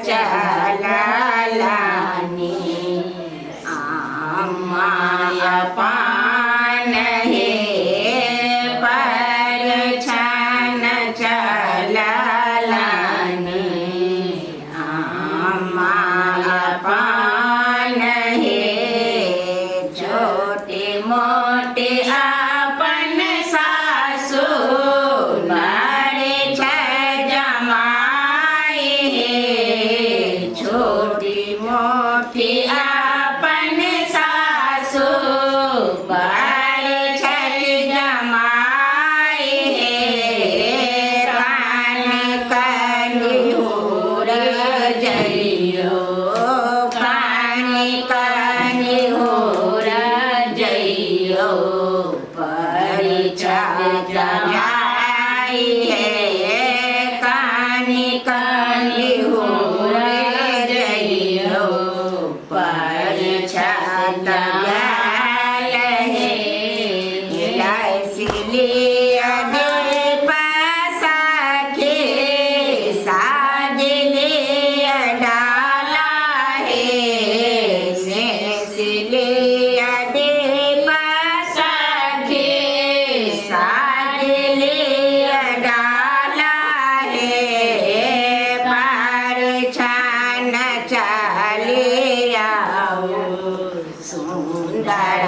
ચલાલાની આમાં પાન હે પરછાન ચલાલાની આમાં પાન હે છોટી મોટી આપન સાસુ મારે છે જમાઈ હે છોટી મોટી આપન સાસુ મારે છે જમાઈ હે કાન કની હોર જઈયો કાન કની હોર જઈયો પરિચય જાય હે કાની કની હોર જઈયો પરિચય જાય હે લાઈસલી દે પાસાખે સાજલી ડાલા હે નેસલી દે પાસાખે સાજલી ડાલા હે પરછાન ચાલી આવો સુંદર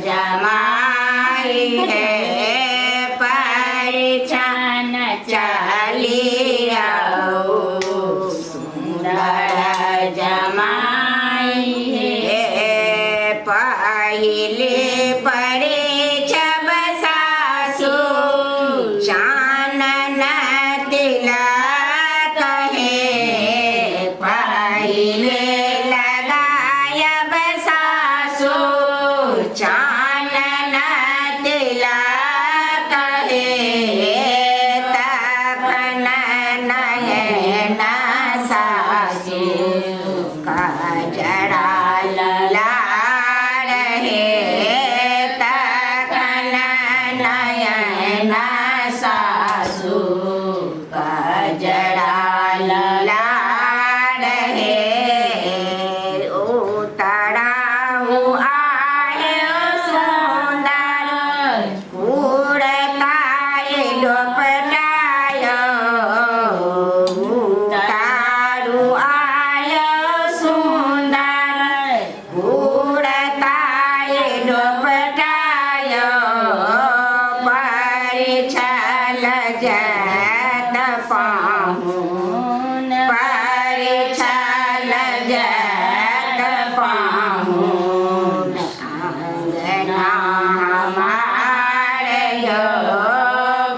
જમાઈ હે પરછાન ચાલી આવો સુંદર જમાઈ હે પહેલે પડે છબ સાસુ ચાનન તિલક હે પહેલે લગાયબ સાસુ ચાનન તિલક હે તખન નયન સાસુ કાજળા લલાડ હે તખન નયન સાસુ કાજળા લલાડ હે ઉતરાવું આયો સુંદર કુળતાએ ડોપટાયો ઉતારું આયો સુંદર કુળતાએ ડોપટાયો પરિછલ જત પાહું પરિછલ જત પાહું આંગણા માળ્યો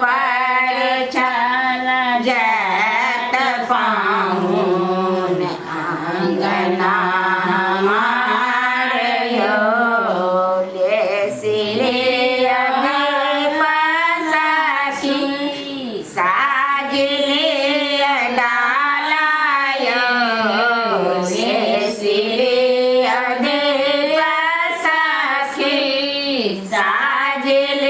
પરિછલ જત પાહું આંગણા માળ્યો લેસી પાસાખી સાજલી ડાલાયો લેસી પાસાખી સાજલી